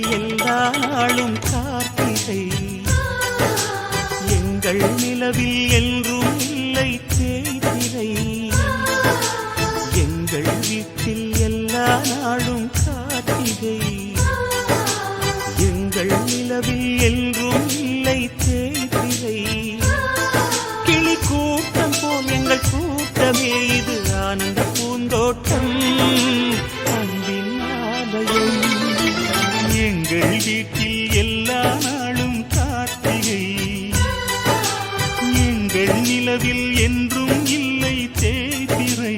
வீட்டில் எல்லா நாளும் கார்த்திகை, எங்கள் நிலவில் என்றும் இல்லை தேய்திரை. எங்கள் வீட்டில் எல்லா நாளும் கார்த்திகை, எங்கள் நிலவில் என்றும் இல்லை தேய்திரை. கிளி கூட்டம் போல் எங்கள் கூட்டமே இது ஆனந்த பூந்தோட்டம், அன்பின் ஆலயம். எங்கள் வீட்டில் எல்லா நாளும் கார்த்திகை, எங்கள் நிலவில் என்றும் இல்லை தேய்திரை.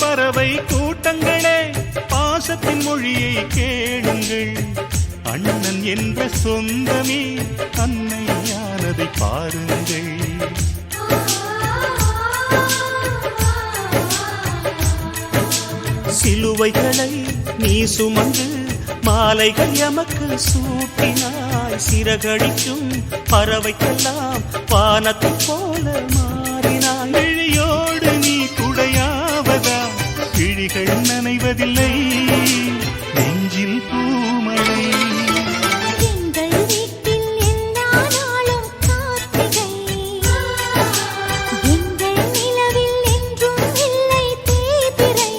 பறவை கூட்டங்களே, பாசத்தின் மொழியை கேளுங்கள். அண்ணன் என்ற சொந்தமே அன்னையானதை பாருங்கள். சிலுவைகளை நீ சுமந்து மாலைகள் எமக்கு சூட்டினாய். சிறகடிக்கும் பறவைக்கெல்லாம் வானத்தை போல மாறினாய். விழியோடு நீ குடையாவதா, விழிகள் நனைவதில்லை, நெஞ்சில் பூமழை. எங்கள் வீட்டில் எல்லா நாளும் கார்த்திகை, எங்கள் நிலவில் என்றும் இல்லை தேய்பிறை.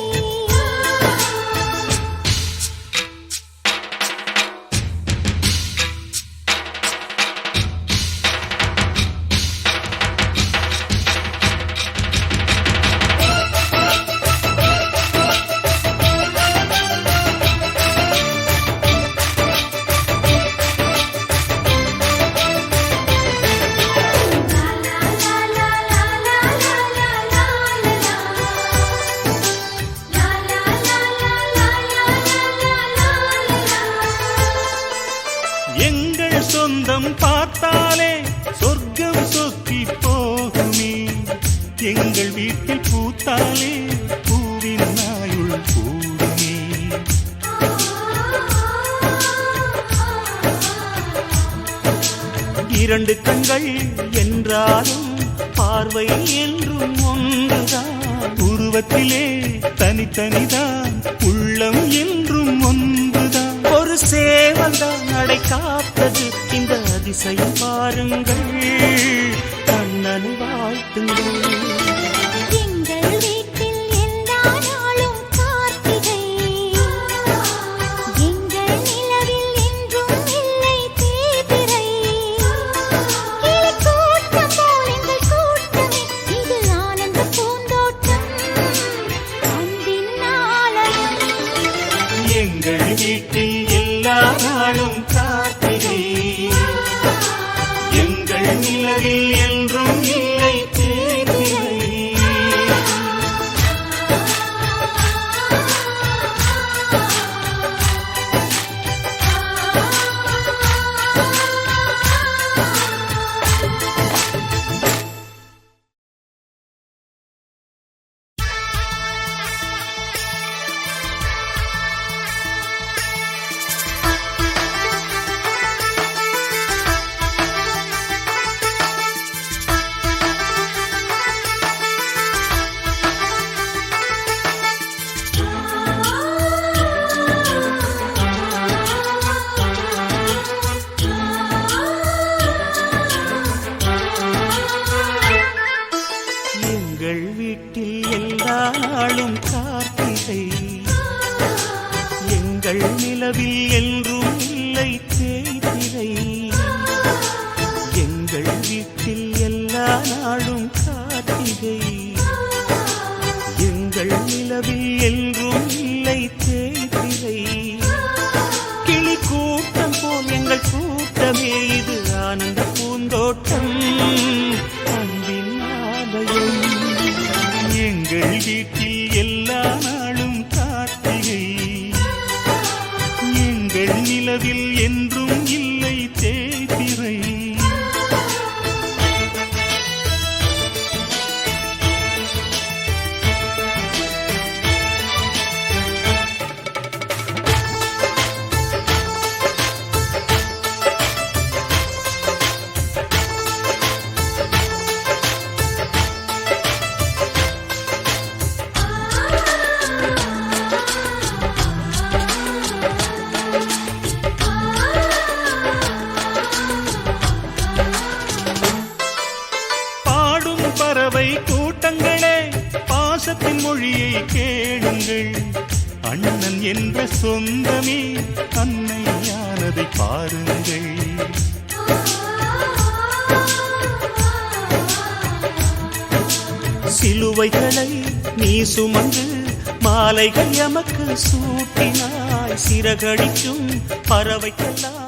எங்கள் சொந்தம் பார்த்தாலே சொர்க்கம் சொத்தி போகுமே. எங்கள் வீட்டில் பூத்தாலே பூவின் நாயுள் கூடுமே. இரண்டு கண்கள் என்றாலும் பார்வை என்றும் ஒன்றுதான். உருவத்திலே தனித்தனிதான், உள்ளம் என்றும் ஒன்றுதான். ஒரு சேவல்தான் நடை காத்தது, இந்த அதிசயம் பாருங்கள், கண்ணனை வாழ்த்துங்கள். எங்கள் வீட்டில் எல்லா நாளும் கார்த்திகை, எங்கள் நிலவில் என்றும் இல்லை தேய்பிறை. கிளி கூட்டம் போல் எங்கள் கூட்டமே இது ஆனந்த பூந்தோட்டம், அன்பின் ஆலயம். எங்கள் வீட்டில் எல்லா நாளும் கார்த்திகை, எங்கள் நிலவில் என்றும் இல்லை தேய்திரை. எங்கள் வீட்டில் எல்லா நாளும் கார்த்திகை, எங்கள் நிலவில் என்றும் இல்லை தேய்திரை. எங்கள் வீட்டில் எல்லா நாளும் கார்த்திகை, எங்கள் நிலவில் என்றும் இல்லை தேய்திரை. கிளி கூட்டம் போல் எங்கள் கூட்டமே இது ஆனந்த பூந்தோட்டம், அன்பின் ஆலயம். எங்கள் வீட்டில் எல்லா நாளும் கார்த்திகை, நிலவில் என்றும் இல்லை தேய்பிறை. பறவை கூட்டங்களே பாசத்தின் மொழியை கேளுங்கள். அண்ணன் என்ற சொந்தமே அன்னையானதை பாருங்கள். சிலுவைகளை நீ சுமந்து மாலைகள் எமக்கு சூட்டினாய். சிறகடிக்கும் பறவைக்கெல்லாம்